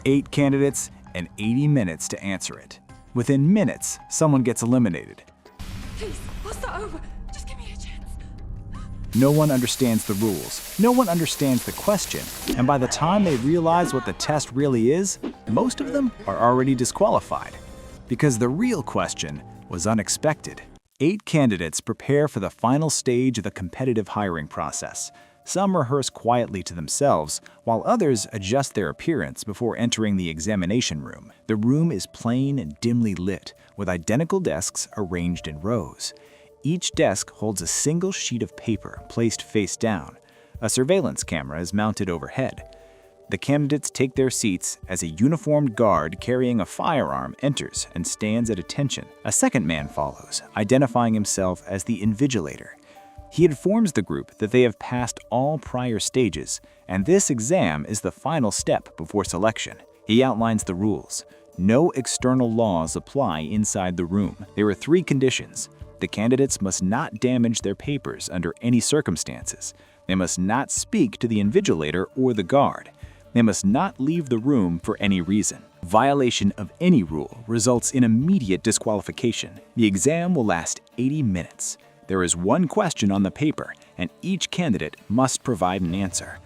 8 candidates and 80 minutes to answer it. Within minutes, someone gets eliminated. Please, I'll start over. Just give me a chance. No one understands the rules, no one understands the question, and by the time they realize what the test really is, most of them are already disqualified. Because the real question was unexpected. 8 candidates prepare for the final stage of the competitive hiring process. Some rehearse quietly to themselves, while others adjust their appearance before entering the examination room. The room is plain and dimly lit, with identical desks arranged in rows. Each desk holds a single sheet of paper placed face down. A surveillance camera is mounted overhead. The candidates take their seats as a uniformed guard carrying a firearm enters and stands at attention. A second man follows, identifying himself as the invigilator. He informs the group that they have passed all prior stages, and this exam is the final step before selection. He outlines the rules. No external laws apply inside the room. There are 3 conditions. The candidates must not damage their papers under any circumstances. They must not speak to the invigilator or the guard. They must not leave the room for any reason. Violation of any rule results in immediate disqualification. The exam will last 80 minutes. There is 1 question on the paper, and each candidate must provide an answer.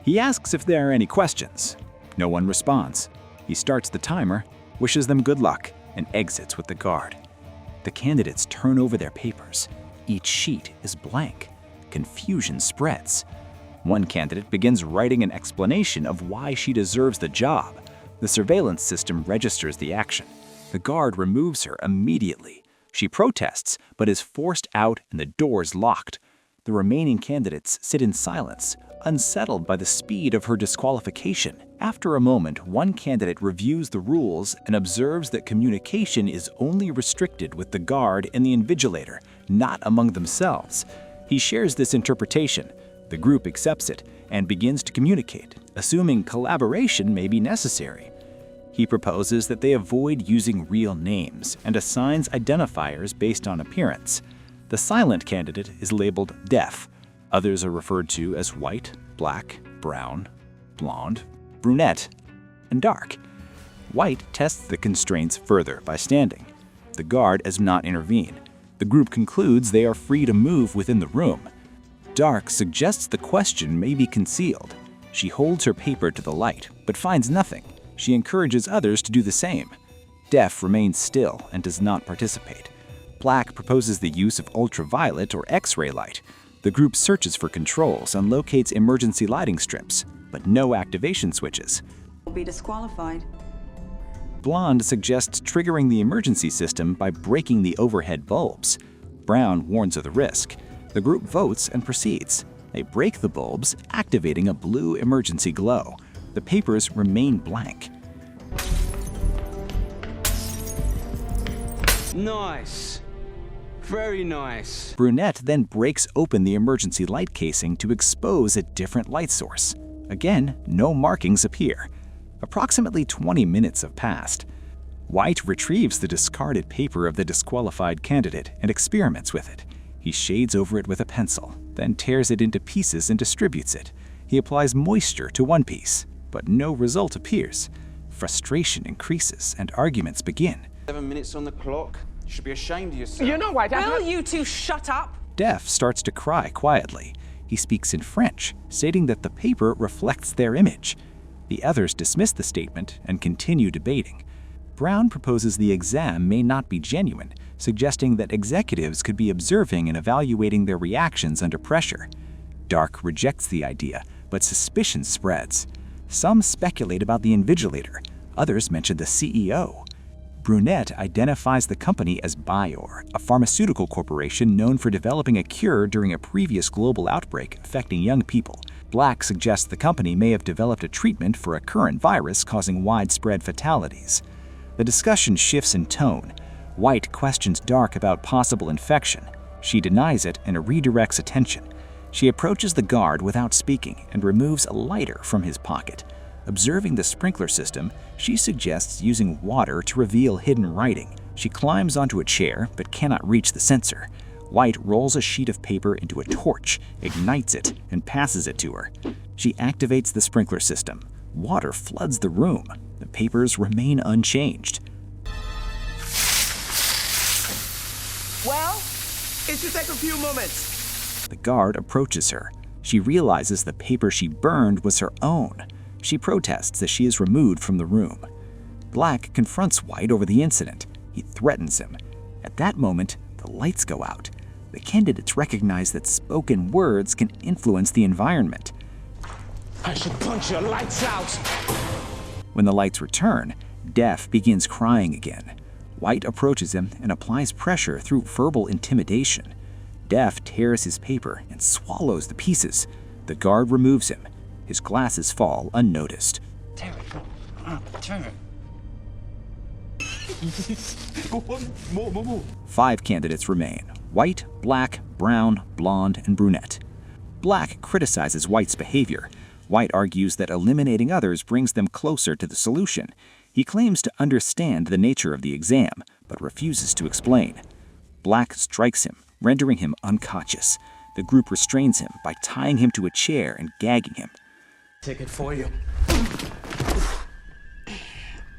He asks if there are any questions. No one responds. He starts the timer, wishes them good luck, and exits with the guard. The candidates turn over their papers. Each sheet is blank. Confusion spreads. One candidate begins writing an explanation of why she deserves the job. The surveillance system registers the action. The guard removes her immediately. She protests, but is forced out and the door is locked. The remaining candidates sit in silence, unsettled by the speed of her disqualification. After a moment, one candidate reviews the rules and observes that communication is only restricted with the guard and the invigilator, not among themselves. He shares this interpretation. The group accepts it and begins to communicate, assuming collaboration may be necessary. He proposes that they avoid using real names and assigns identifiers based on appearance. The silent candidate is labeled deaf. Others are referred to as white, black, brown, blonde, brunette, and dark. White tests the constraints further by standing. The guard does not intervene. The group concludes they are free to move within the room. Dark suggests the question may be concealed. She holds her paper to the light, but finds nothing. She encourages others to do the same. Deaf remains still and does not participate. Black proposes the use of ultraviolet or X-ray light. The group searches for controls and locates emergency lighting strips, but no activation switches. Will be disqualified. Blonde suggests triggering the emergency system by breaking the overhead bulbs. Brown warns of the risk. The group votes and proceeds. They break the bulbs, activating a blue emergency glow. The papers remain blank. Nice. Very nice. Brunette then breaks open the emergency light casing to expose a different light source. Again, no markings appear. Approximately 20 minutes have passed. White retrieves the discarded paper of the disqualified candidate and experiments with it. He shades over it with a pencil, then tears it into pieces and distributes it. He applies moisture to one piece, but no result appears. Frustration increases and arguments begin. 7 minutes on the clock. You should be ashamed of yourself. You know what? Will you two shut up? Deaf starts to cry quietly. He speaks in French, stating that the paper reflects their image. The others dismiss the statement and continue debating. Brown proposes the exam may not be genuine, suggesting that executives could be observing and evaluating their reactions under pressure. Dark rejects the idea, but suspicion spreads. Some speculate about the invigilator. Others mention the CEO. Brunette identifies the company as Bayer, a pharmaceutical corporation known for developing a cure during a previous global outbreak affecting young people. Black suggests the company may have developed a treatment for a current virus causing widespread fatalities. The discussion shifts in tone. White questions Dark about possible infection. She denies it and redirects attention. She approaches the guard without speaking and removes a lighter from his pocket. Observing the sprinkler system, she suggests using water to reveal hidden writing. She climbs onto a chair but cannot reach the sensor. White rolls a sheet of paper into a torch, ignites it, and passes it to her. She activates the sprinkler system. Water floods the room. of papers remain unchanged. Well, it should take a few moments. The guard approaches her. She realizes the paper she burned was her own. She protests as she is removed from the room. Black confronts White over the incident. He threatens him. At that moment, the lights go out. The candidates recognize that spoken words can influence the environment. I should punch your lights out. When the lights return, Def begins crying again. White approaches him and applies pressure through verbal intimidation. Def tears his paper and swallows the pieces. The guard removes him. His glasses fall unnoticed. Damn it. Turn it. 5 candidates remain: White, Black, Brown, Blonde, and Brunette. Black criticizes White's behavior. White argues that eliminating others brings them closer to the solution. He claims to understand the nature of the exam, but refuses to explain. Black strikes him, rendering him unconscious. The group restrains him by tying him to a chair and gagging him. Take it for you.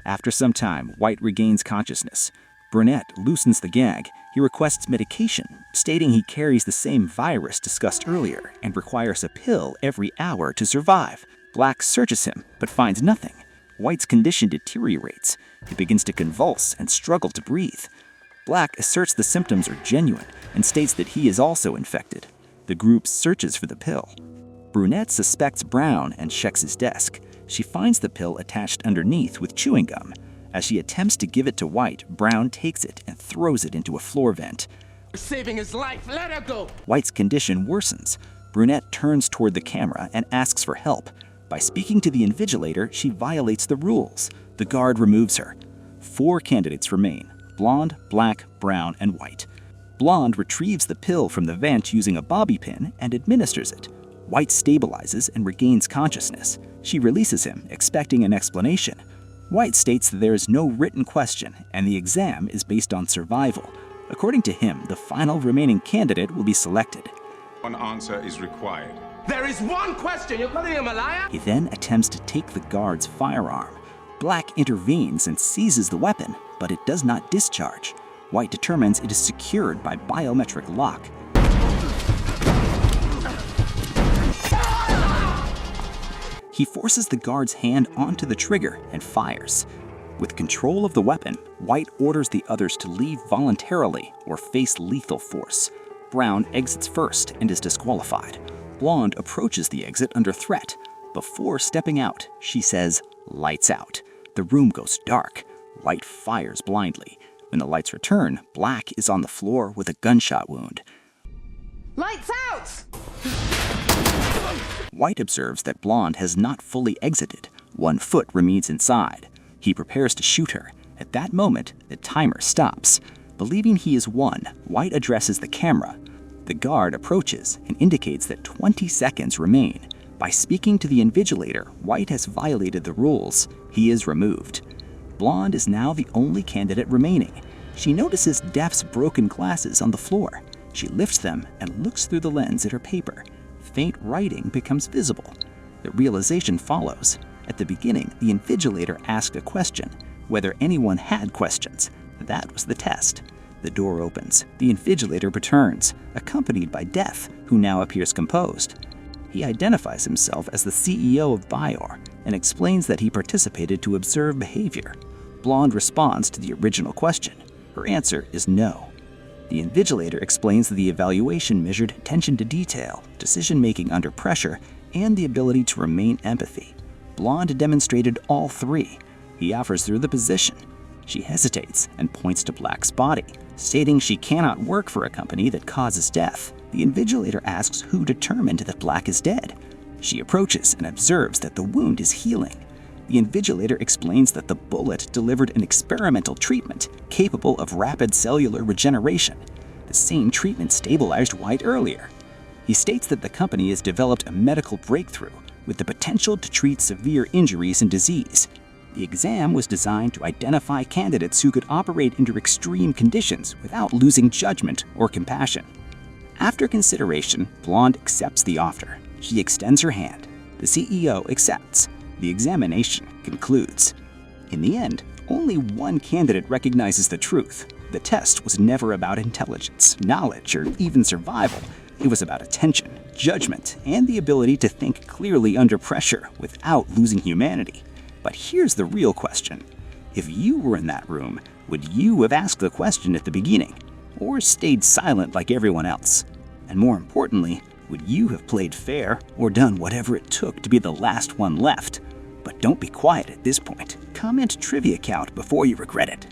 After some time, White regains consciousness. Brunette loosens the gag. He requests medication, stating he carries the same virus discussed earlier and requires a pill every hour to survive. Black searches him, but finds nothing. White's condition deteriorates. He begins to convulse and struggle to breathe. Black asserts the symptoms are genuine and states that he is also infected. The group searches for the pill. Brunette suspects Brown and checks his desk. She finds the pill attached underneath with chewing gum. As she attempts to give it to White, Brown takes it and throws it into a floor vent. We're saving his life. Let her go. White's condition worsens. Brunette turns toward the camera and asks for help. By speaking to the invigilator, she violates the rules. The guard removes her. 4 candidates remain: Blonde, Black, Brown, and White. Blonde retrieves the pill from the vent using a bobby pin and administers it. White stabilizes and regains consciousness. She releases him, expecting an explanation. White states that there is no written question and the exam is based on survival. According to him, the final remaining candidate will be selected. One answer is required. There is one question. You're calling him a liar? He then attempts to take the guard's firearm. Black intervenes and seizes the weapon, but it does not discharge. White determines it is secured by biometric lock. He forces the guard's hand onto the trigger and fires. With control of the weapon, White orders the others to leave voluntarily or face lethal force. Brown exits first and is disqualified. Blonde approaches the exit under threat. Before stepping out, she says, "Lights out." The room goes dark. White fires blindly. When the lights return, Black is on the floor with a gunshot wound. Lights out! White observes that Blonde has not fully exited. One foot remains inside. He prepares to shoot her. At that moment, the timer stops. Believing he is won, White addresses the camera. The guard approaches and indicates that 20 seconds remain. By speaking to the invigilator, White has violated the rules. He is removed. Blonde is now the only candidate remaining. She notices Def's broken glasses on the floor. She lifts them and looks through the lens at her paper. Faint writing becomes visible. The realization follows. At the beginning, the invigilator asked a question, whether anyone had questions. That was the test. The door opens. The invigilator returns, accompanied by Def, who now appears composed. He identifies himself as the CEO of Bior and explains that he participated to observe behavior. Blonde responds to the original question. Her answer is no. The invigilator explains that the evaluation measured attention to detail, decision-making under pressure, and the ability to remain empathy. Blonde demonstrated all 3. He offers her the position. She hesitates and points to Black's body, stating she cannot work for a company that causes death. The invigilator asks who determined that Black is dead. She approaches and observes that the wound is healing. The invigilator explains that the bullet delivered an experimental treatment capable of rapid cellular regeneration. The same treatment stabilized White earlier. He states that the company has developed a medical breakthrough with the potential to treat severe injuries and disease. The exam was designed to identify candidates who could operate under extreme conditions without losing judgment or compassion. After consideration, Blonde accepts the offer. She extends her hand. The CEO accepts. The examination concludes. In the end, only one candidate recognizes the truth. The test was never about intelligence, knowledge, or even survival. It was about attention, judgment, and the ability to think clearly under pressure without losing humanity. But here's the real question. If you were in that room, would you have asked the question at the beginning? Or stayed silent like everyone else? And more importantly, would you have played fair or done whatever it took to be the last one left? But don't be quiet at this point. Comment trivia count before you regret it.